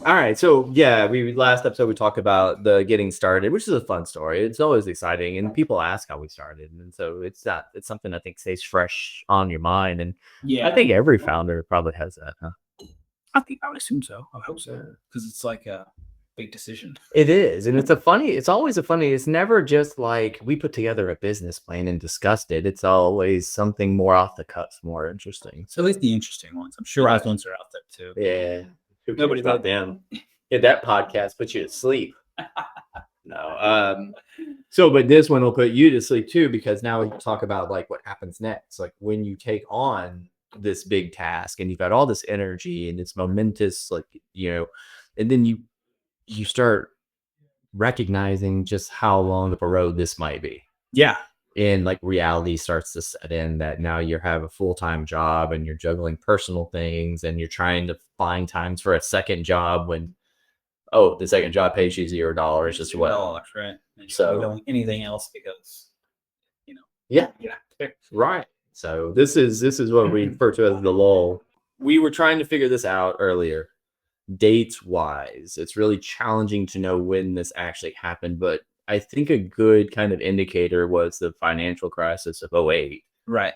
All right. So yeah, we last episode we talked about the getting started, which is a fun story. It's always exciting, and people ask how we started, and so it's something I think stays fresh on your mind, and I Yeah, think every founder probably has that, huh? I would assume so. I hope so because it's like a big decision. It is, and it's always a funny. It's never just like we put together a business plan and discussed it. It's always something more off the cuff, more interesting. So at least the interesting ones. I'm sure those ones are out there too. Yeah, who cares Nobody about them? Yeah, that podcast puts you to sleep. No. So, but this one will put you to sleep too, because now we talk about like what happens next. Like when you take on this big task and you've got all this energy and it's momentous, like, and then you start recognizing just how long of a road this might be. Yeah, And like reality starts to set in that now you have a full-time job and you're juggling personal things and you're trying to find times for a second job when, oh, the second job pays you $0 as well. right. And So- you're not doing anything else because Yeah, yeah, right. So this is what we refer to as the lull. We were trying to figure this out earlier. Dates wise, it's really challenging to know when this actually happened, but I think a good kind of indicator was the financial crisis of '08, right.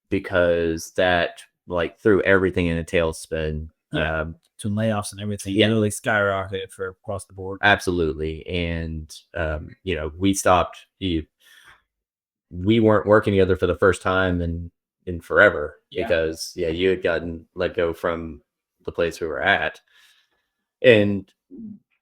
because that like threw everything in a tailspin. Yeah. To layoffs and everything, Yeah. literally skyrocketed for across the board. Absolutely. And we stopped. We weren't working together for the first time in forever, Yeah. because you had gotten let go from the place we were at,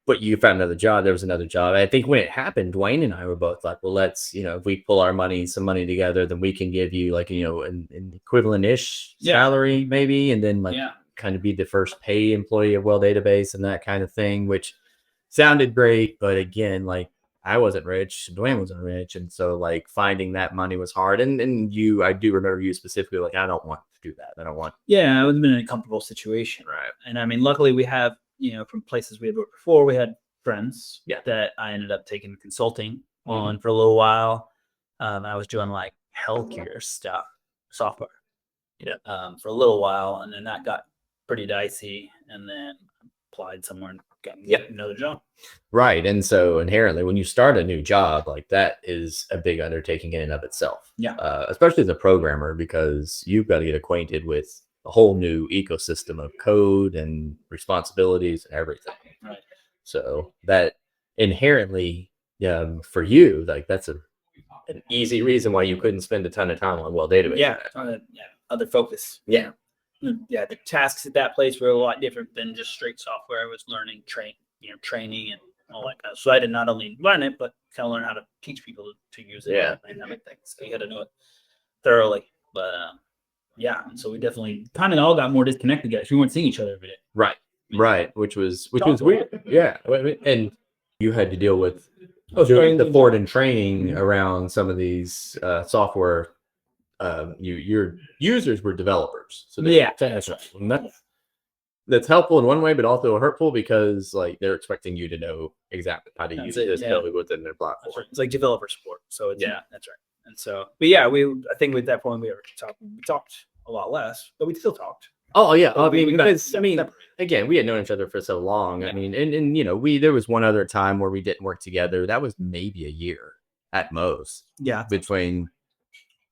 but you found another job. There was another job. I think when it happened, Dwayne and I were both like, well, let's, if we pull some money together, then we can give you like, an equivalent-ish salary maybe. And then like kind of be the first paid employee of WellDatabase and that kind of thing, which sounded great. But again, like I wasn't rich, Dwayne wasn't rich. And so like finding that money was hard. And I do remember you specifically, like, I don't want to do that. I don't want. Yeah, I was in a comfortable situation. Right. And I mean, luckily we have, from places we had worked before, we had friends that I ended up taking consulting on for a little while. I was doing like healthcare stuff, software, for a little while. And then that got pretty dicey. And then applied somewhere and got another job. Right. And so inherently, when you start a new job, like that is a big undertaking in and of itself. Yeah. Especially as a programmer, because you've got to get acquainted with a whole new ecosystem of code and responsibilities and everything. Right. So that inherently, for you, like that's an easy reason why you couldn't spend a ton of time on WellDatabase. Yeah. Other focus. Yeah. Yeah. The tasks at that place were a lot different than just straight software. I was learning training and all that kind of. So I did not only learn it, but kind of learn how to teach people to use it. Yeah. And everything. So you had to know it thoroughly. But and so we definitely kind of all got more disconnected, guys. We weren't seeing each other every day. Right. Right. Which was weird. Yeah. And you had to deal with doing the board and training around some of these software. Your users were developers. So that's right. That's helpful in one way, but also hurtful because like they're expecting you to know exactly how to use this code within their platform. Right. It's like developer support. So it's, that's right. And so, but I think at that point we talked a lot less, but we still talked. Oh yeah, again, we had known each other for so long. Yeah. I mean, and there was one other time where we didn't work together. That was maybe a year at most. Yeah,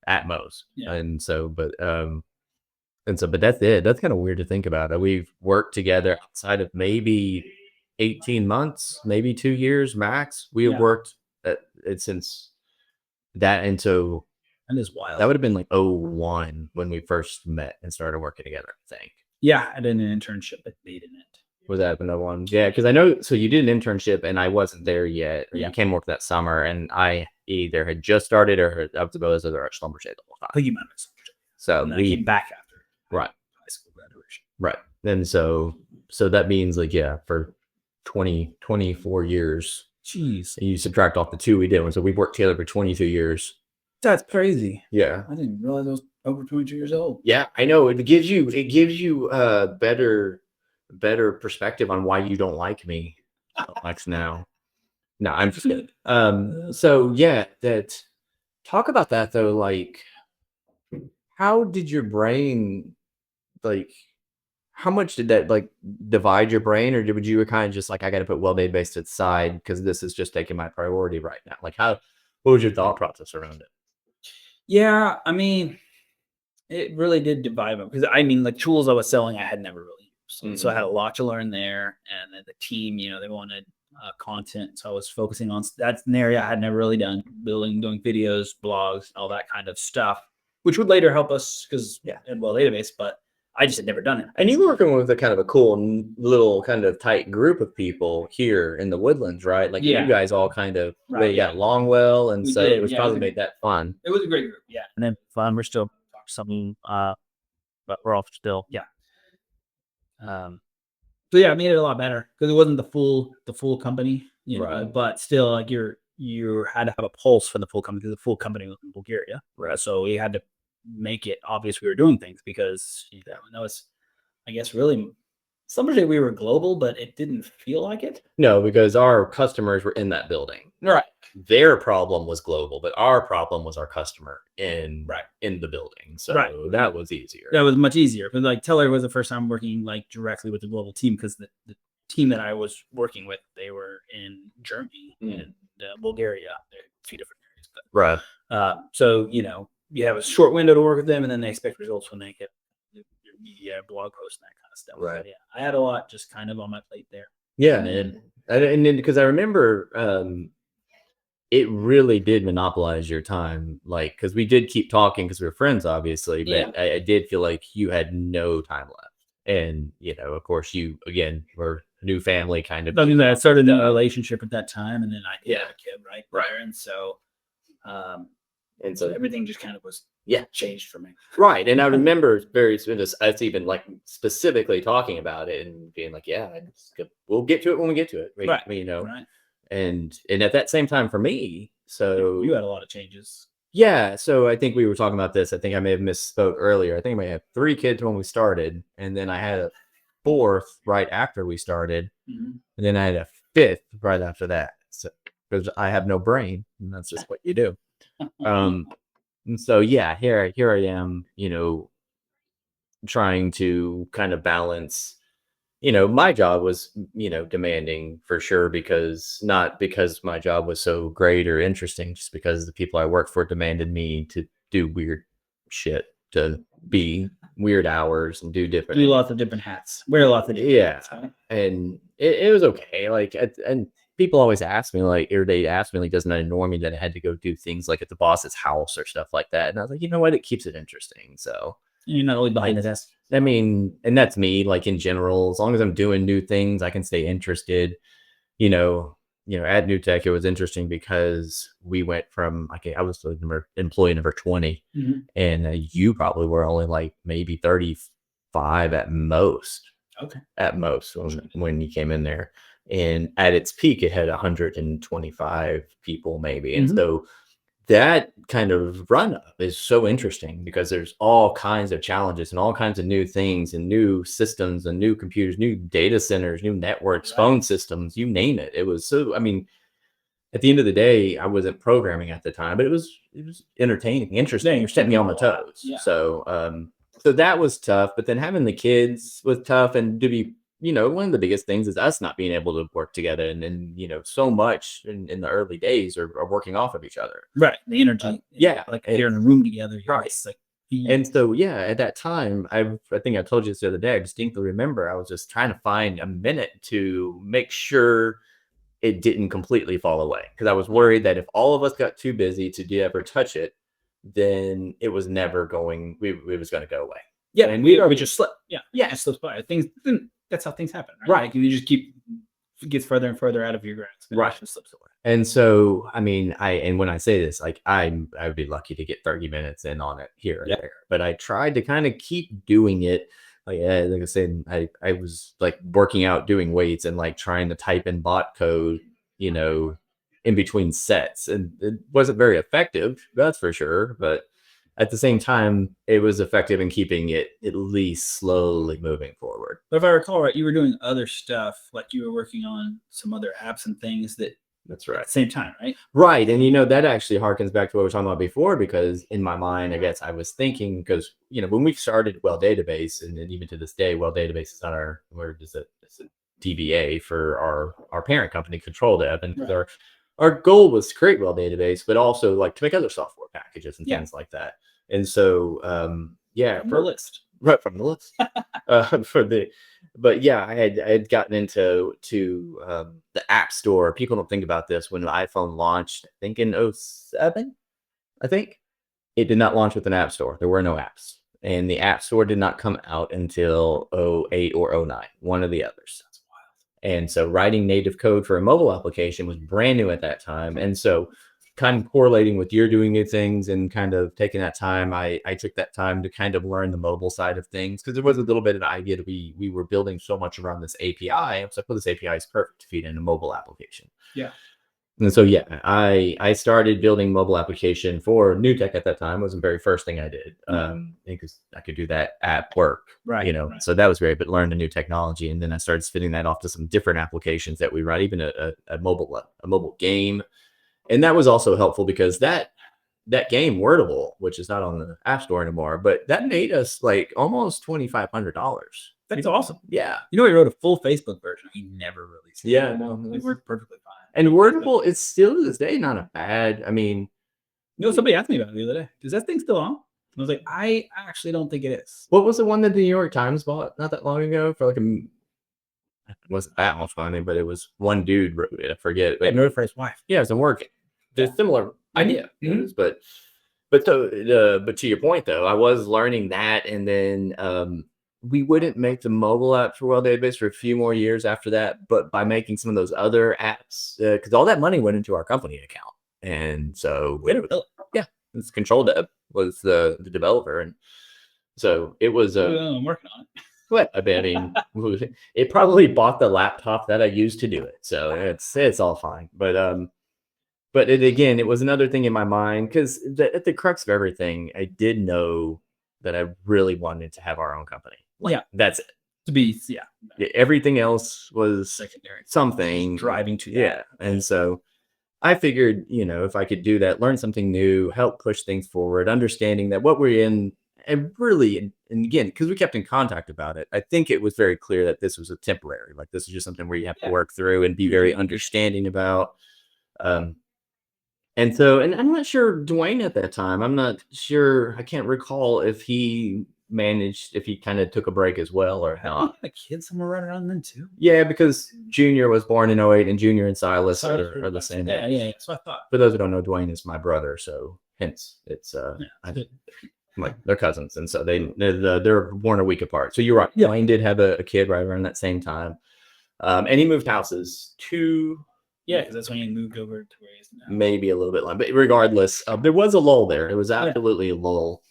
at most. Yeah. And so, but that's it. That's kind of weird to think about. We've worked together outside of maybe 18 months, maybe 2 years max. We have worked at it since that, and so. That is wild. That would have been like 01 when we first met and started working together, I think. Yeah, I did an internship at Net. Was that 01? Yeah, because I know. So you did an internship and I wasn't there yet. Or you came work that summer, and I either had just started or I was about to slumber shade the whole time. I think you might have been. So and we came back after high school graduation. Right. And so that means like for 24 years. Jeez. You subtract off the 2 we did, so we've worked together for 22 years. That's crazy. Yeah. I didn't realize I was over 22 years old. Yeah, I know. It gives you a better perspective on why you don't like me so much now. No, I'm just kidding. So talk about that though. Like, how did your brain, like, how much did that like divide your brain, or would you kind of just like, I got to put WellDatabase to the side because this is just taking my priority right now? Like, what was your thought process around it? Yeah, I mean, it really did divide them because I mean, like tools I was selling, I had never really used, so I had a lot to learn there. And then the team, they wanted content, so I was focusing on that's an area I had never really done, doing videos, blogs, all that kind of stuff, which would later help us because in database, but I just had never done it. And you were working with a kind of a cool little kind of tight group of people here in the Woodlands, right? Like you guys all kind of got along well, and so it was probably made that fun. It was a great group, and then fun. We're still something, but we're all still so yeah, it made it a lot better because it wasn't the full company, but still like you had to have a pulse for the full company because the full company was in Bulgaria, right? So we had to make it obvious we were doing things because that was, I guess, really some would say we were global, but it didn't feel like it. No, because our customers were in that building. Right. Their problem was global, but our problem was our customer in the building. So that was easier. That was much easier. But like Teller was the first time working like directly with the global team because the team that I was working with, they were in Germany and Bulgaria. They're two different areas. But, right. So, you have a short window to work with them and then they expect results when they get your media, blog posts, and that kind of stuff. Right. So, I had a lot just kind of on my plate there. Yeah. And then because I remember it really did monopolize your time, like, because we did keep talking because we were friends, obviously, but I did feel like you had no time left. And, of course, you, again, were a new family kind of. I mean, I started a relationship at that time, and then I had a kid right there. And so, everything just kind of was changed for me. Right. And I remember us even like specifically talking about it and being like, we'll get to it when we get to it. Right. Right. And at that same time for me, so you had a lot of changes. Yeah. So I think we were talking about this. I think I may have misspoke earlier. I think I may have 3 kids when we started, and then I had a 4th right after we started, and then I had a 5th right after that. So because I have no brain, and that's just what you do. And so here I am, trying to kind of balance. My job was, demanding for sure, not because my job was so great or interesting, just because the people I worked for demanded me to do weird shit, to be weird hours and do lots of different hats, wear lots of different hats. And it was okay. Like, and people always ask me doesn't it annoy me that I had to go do things like at the boss's house or stuff like that? And I was like, you know what? It keeps it interesting. So you're not really behind the desk. I mean, and that's me, like in general, as long as I'm doing new things, I can stay interested. At New Tech, it was interesting because we went from, I was employee number 20, and you probably were only like maybe 35 at most. Okay. At most when you came in there. And at its peak, it had 125 people maybe. And so that kind of run up is so interesting because there's all kinds of challenges and all kinds of new things and new systems and new computers, new data centers, new networks, phone systems, you name it. It was so, I mean, at the end of the day, I wasn't programming at the time, but it was entertaining, interesting. You're setting me on my toes. Yeah. So that was tough, but then having the kids was tough. And to be, one of the biggest things is us not being able to work together. And then, so much in the early days are working off of each other. Right. The energy. Like you're in a room together. Right. Like, and so, at that time, I think I told you this the other day, I distinctly remember I was just trying to find a minute to make sure it didn't completely fall away. Because I was worried that if all of us got too busy to ever touch it, then it was never going, it was going to go away. Yeah. And we just slip. Yeah. Yeah. It slips by. That's how things happen. Right. Like you just it gets further and further out of your grasp. Right. It just slips away. And so, I mean, and when I say this, like I would be lucky to get 30 minutes in on it here and there, but I tried to kind of keep doing it. Like I said, I was like working out, doing weights, and like trying to type in bot code, in between sets, and it wasn't very effective, that's for sure. But at the same time, it was effective in keeping it at least slowly moving forward. But if I recall right, you were doing other stuff, like you were working on some other apps and things that That's right. At the same time, right? Right. And that actually harkens back to what we were talking about before, because in my mind, I guess I was thinking, because, when we started WellDatabase, and then even to this day, WellDatabase is on it's a DBA for our parent company, Control Dev. And Right. our goal was to create WellDatabase, but also like to make other software packages and Yeah. things like that. And so, From the list. right from the list. But yeah, I had gotten into the App Store. People don't think about this. When the iPhone launched, I think in '07, I think it did not launch with an App Store. There were no apps, and the App Store did not come out until '08 or '09, one of the others. That's wild. And so writing native code for a mobile application was brand new at that time. And so kind of correlating with you're doing new things and kind of taking that time, I took that time to kind of learn the mobile side of things, because there was a little bit of an idea that we were building so much around this API. So I put this API is perfect to feed in a mobile application. Yeah. And so, yeah, I started building mobile application for New Tech at that time. It was the very first thing I did, because I could do that at work, Right. So that was great, but learned a new technology. And then I started spinning that off to some different applications that we run, even a mobile game. And that was also helpful because that game Wordable, which is not on the App Store anymore, but that made us like almost $2,500. That's awesome. Yeah. He wrote a full Facebook version. He never released it. Yeah, no, It worked perfectly fine. and Wordable, it's still to this day not a bad. I mean, somebody asked me about it the other day. Is that thing still on? I was like, I actually don't think it is. what was the one that the New York Times bought not that long ago for like it wasn't that much money, but it was one dude wrote it. I forget. I wrote it for his wife. Yeah, it's a work. There's a similar idea, Mhm. but to your point though, I was learning that, and then we wouldn't make the mobile app for WellDatabase for a few more years after that, but by making some of those other apps, because all that money went into our company account, and so yeah, it's Control Dev was the developer, and so it was I'm working on it. what I mean, it probably bought the laptop that I used to do it, so it's all fine, but it was another thing in my mind, because at the crux of everything, I did know that I really wanted to have our own company. That's it. To be, Everything else was secondary. something Driving to that. Yeah. And so I figured, if I could do that, learn something new, help push things forward, understanding that what we're in, and really, and again, because we kept in contact about it, I think it was very clear that this was a temporary, like this is just something where you have to work through and be very understanding about. And so, and I'm not sure Dwayne at that time. I'm not sure. I can't recall if he kind of took a break as well or not. A kid somewhere right around then too. Yeah, because Junior was born in '08, and Junior and Silas are the same. Yeah. That's what I thought. For those who don't know, Dwayne is my brother, so hence it's like they're cousins, and so they're born a week apart. So you're right. Yeah. Dwayne did have a kid right around that same time, and he moved houses to. Yeah, because that's when he moved over to where he is now. Maybe a little bit long, but regardless, there was a lull there. It was absolutely a lull,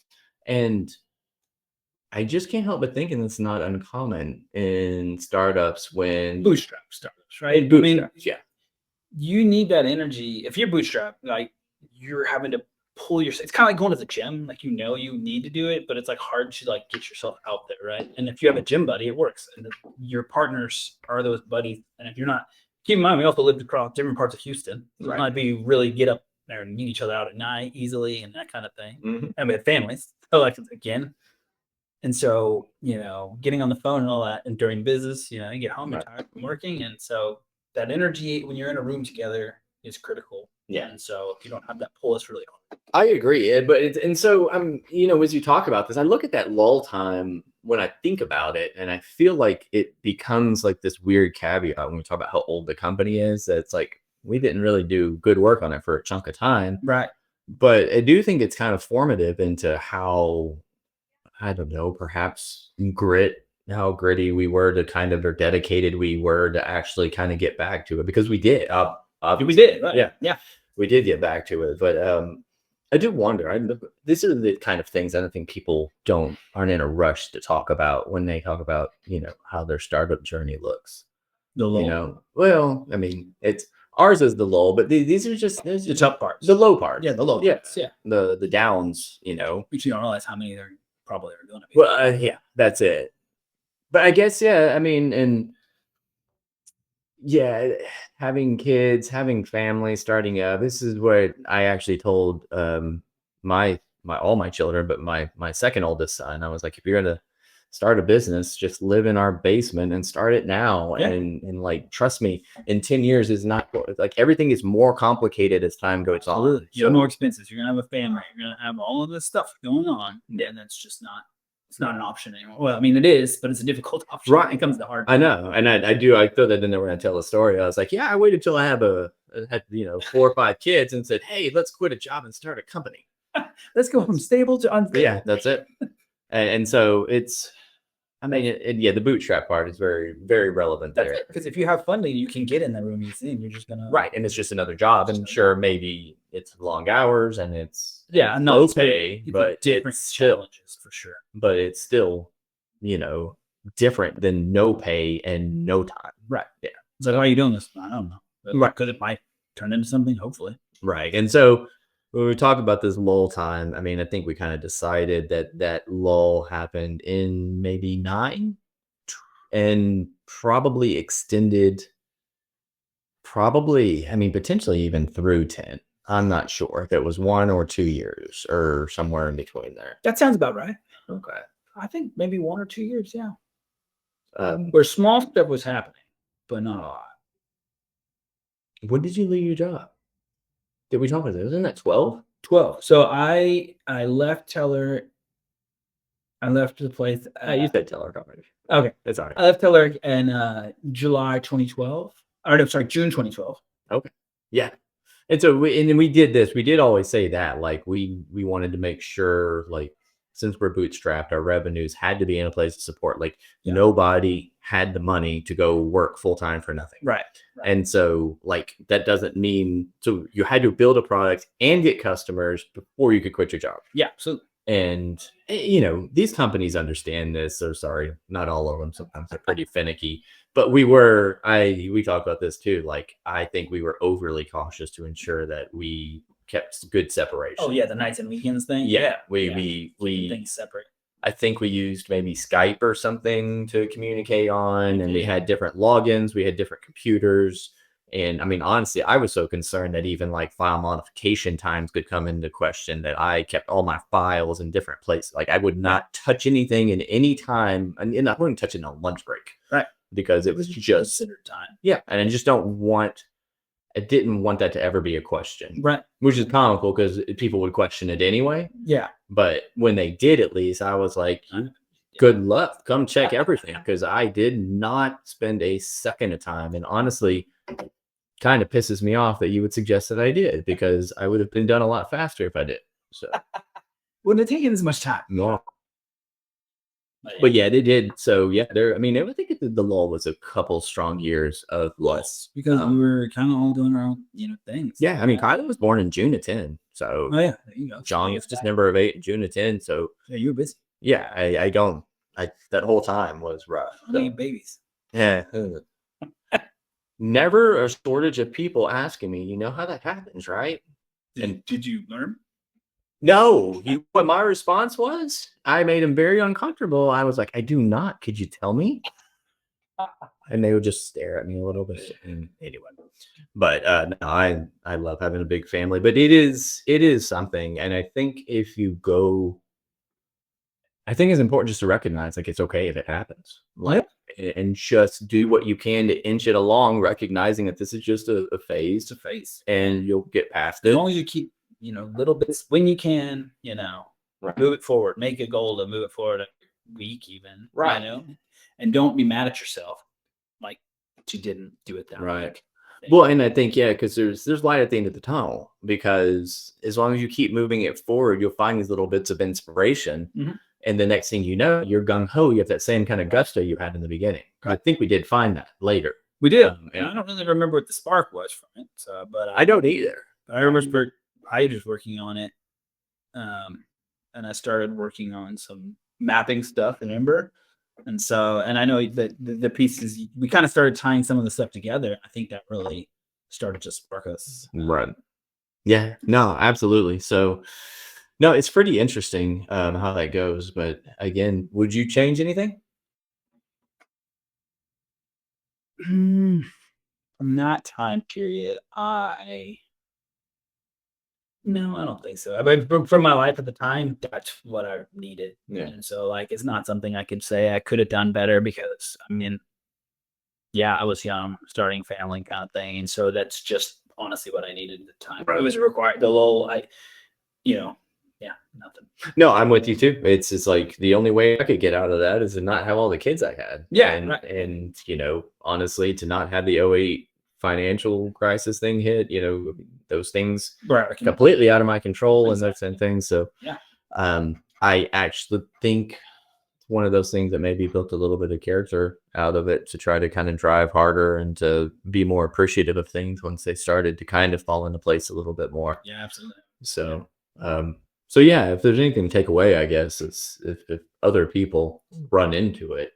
and I just can't help but thinking it's not uncommon in startups when bootstrap startups, right? Yeah, you need that energy. If you're bootstrap, like you're having to pull yourself. It's kind of like going to the gym. Like you need to do it, but it's like hard to like get yourself out there, right? And if you have a gym buddy, it works. And your partners are those buddies. And if you're not. Keep in mind, we also lived across different parts of Houston. So it might be really get up there and meet each other out at night easily and that kind of thing. Mm-hmm. And we had families. So like again. And so, getting on the phone and all that, and during business, you get home, you're tired from working. And so that energy when you're in a room together is critical. Yeah. And so if you don't have that pull, it's really hard. I agree. And so as you talk about this, I look at that lull time when I think about it, and I feel like it becomes like this weird caveat when we talk about how old the company is, that it's like we didn't really do good work on it for a chunk of time. Right. But I do think it's kind of formative into how, I don't know, perhaps how gritty we were to kind of, or dedicated we were to actually kind of get back to it, because we did. We did. Right? Yeah. We did get back to it. But I do wonder. These are the kind of things I don't think people aren't in a rush to talk about when they talk about how their startup journey looks. The lull. Well, I mean, it's ours is the lull, but these are just the tough parts, the low part. Yeah, the low. Yeah, parts. Yeah. The downs. Which you don't realize how many there probably are going to be. Well, yeah, that's it. But I guess I mean, and yeah, having kids, having family, starting up. This is what I actually told my all my children, but my second oldest son. I was like, if you're gonna start a business, just live in our basement and start it now. Yeah. And like trust me, in 10 years is not like everything is more complicated as time goes on. Absolutely. You have more expenses. You're gonna have a family. You're gonna have all of this stuff going on. And that's just not it's not an option anymore. Well, I mean it is, but it's a difficult option. Right. It comes to hard. I know, and I throw that in there when I tell a story. I was like, yeah, I waited till I have had 4 or 5 kids and said, hey, let's quit a job and start a company. Let's go from stable to unstable. Yeah, that's it. And so it's, I mean, yeah, the bootstrap part is very, very relevant there. Because if you have funding, you can get in that room easy, and you're just gonna Right, and it's just another job, and sure, maybe it's long hours and it's no low pay, but different it's still, challenges for sure. but it's still, different than no pay and no time. Right. Yeah. It's like, why are you doing this? I don't know. Right. Because it might turn into something, hopefully. Right. And so when we talk about this lull time, I mean, I think we kind of decided that lull happened in maybe 9 and probably extended, I mean, potentially even through 10. I'm not sure if it was 1 or 2 years or somewhere in between there. That sounds about right. Okay. I think maybe 1 or 2 years, yeah. Um, Where small stuff was happening, but not a lot. when did you leave your job? Did we talk about this? Wasn't that 12? 12. So I left Teller. I left the place. You said Teller Company. Okay. That's all right. I left Teller in July 2012. Or no, sorry, June 2012. Okay. Yeah. And so we did this. We did always say that, like we wanted to make sure, like, since we're bootstrapped, our revenues had to be in a place to support. Like nobody had the money to go work full time for nothing. Right. And so, like, that doesn't mean, so you had to build a product and get customers before you could quit your job. Yeah. So And these companies understand this. So sorry, not all of them. Sometimes they're pretty finicky. But we talked about this too. Like, I think we were overly cautious to ensure that we kept good separation. Oh yeah, the nights and weekends thing. Yeah, we we things separate. I think we used maybe Skype or something to communicate on, and we had different logins. We had different computers. And I mean, honestly, I was so concerned that even like file modification times could come into question, that I kept all my files in different places. Like I would not touch anything in any time. And I wouldn't touch it on lunch break. Right. Because it was just considered time. Yeah. And I didn't want that to ever be a question. Right. Which is comical because people would question it anyway. Yeah. But when they did, at least I was like, good luck. Come check everything. Because I did not spend a second of time. And honestly, kind of pisses me off that you would suggest that I did, because I would have been done a lot faster if I did. So wouldn't have taken as much time. No. But yeah, they did. So yeah, I think the lull was a couple strong years of less, because we were kind of all doing our own, things. Yeah, I mean, Kyla was born in June of 10, so oh yeah, there you go. John was December of 8, June of 10. So yeah, you were busy. Yeah, that whole time was rough. So. Babies. Yeah. Never a shortage of people asking me, you know how that happens, right? Did you learn? No. What my response was? I made him very uncomfortable. I was like, I do not. Could you tell me? And they would just stare at me a little bit. Anyway. But no, I love having a big family. But it is something. And I think it's important just to recognize, like, it's okay if it happens. Like, and just do what you can to inch it along, recognizing that this is just a phase to face, and you'll get past it. As long as you keep, little bits when you can, right. Move it forward, make a goal to move it forward a week even, right. And don't be mad at yourself, like you didn't do it that right. week. Well, and I think, because there's light at the end of the tunnel, because as long as you keep moving it forward, you'll find these little bits of inspiration. Mm-hmm. And the next thing you know, you're gung-ho. You have that same kind of gusto you had in the beginning. I think we did find that later. We did. And I don't really remember what the spark was from it. So, but I don't either. I remember I was working on it. And I started working on some mapping stuff in Ember. And so, and I know that the pieces, we kind of started tying some of the stuff together. I think that really started to spark us. Right. Yeah, no, absolutely. So, no, it's pretty interesting how that goes. But again, would you change anything? from that time period, no, I don't think so. I mean, for my life at the time, that's what I needed. Yeah. And so, like, it's not something I could say I could have done better because, I mean, yeah, I was young, starting family kind of thing. And so that's just honestly what I needed at the time. It was required. The Lull, yeah, nothing. No, I'm with you too. It's just like the only way I could get out of that is to not have all the kids I had. Yeah, And, right. and honestly, to not have the '08 financial crisis thing hit, those things Right. completely out of my control and those same things. So, Yeah. I actually think one of those things that maybe built a little bit of character out of it to try to kind of drive harder and to be more appreciative of things once they started to kind of fall into place a little bit more. Yeah, absolutely. So, so yeah, if there's anything to take away, I guess it's if other people run into it,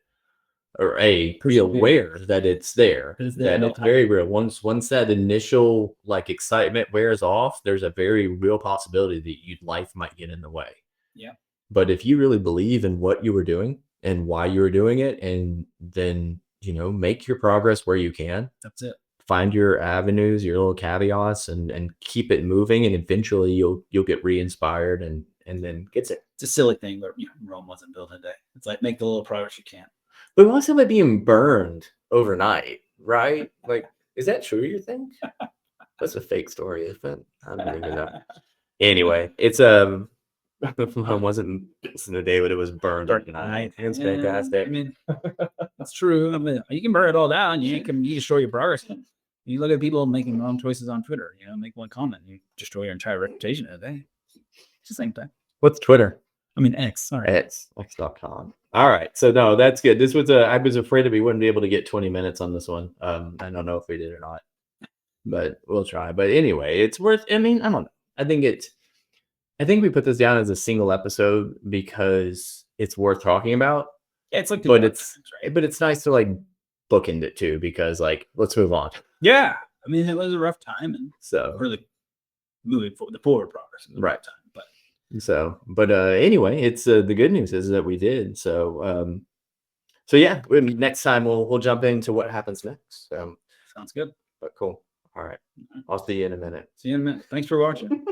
or be aware that it's there, that it's very real. Once that initial like excitement wears off, there's a very real possibility that life might get in the way. Yeah. But if you really believe in what you were doing and why you were doing it, and then make your progress where you can, that's it. Find your avenues, your little caveats, and keep it moving, and eventually you'll get re-inspired and then gets it. It's a silly thing, but Rome wasn't built in a day. It's like make the little progress you can. But most of it being burned overnight, right? Like, is that true? You think? That's a fake story, isn't it? I don't even know. Anyway, it's I wasn't listening today, but it was burned overnight. It's fantastic. I mean, that's true. I mean, you can burn it all down. You can destroy your progress. You look at people making wrong choices on Twitter. Make one comment, you destroy your entire reputation in a day. It's the same thing. What's Twitter? I mean, X. Sorry. X.com. All right. So no, that's good. This was I was afraid that we wouldn't be able to get 20 minutes on this one. I don't know if we did or not, but we'll try. But anyway, it's worth, I mean, I don't know. I think we put this down as a single episode because it's worth talking about. Yeah, it's like, but it's nice to like bookend it too, because like, let's move on. Yeah. I mean, it was a rough time, and so really moving forward, the forward progress. Right. Time, but anyway, it's the good news is that we did. So yeah, next time we'll jump into what happens next. Sounds good. But cool. All right. I'll see you in a minute. See you in a minute. Thanks for watching.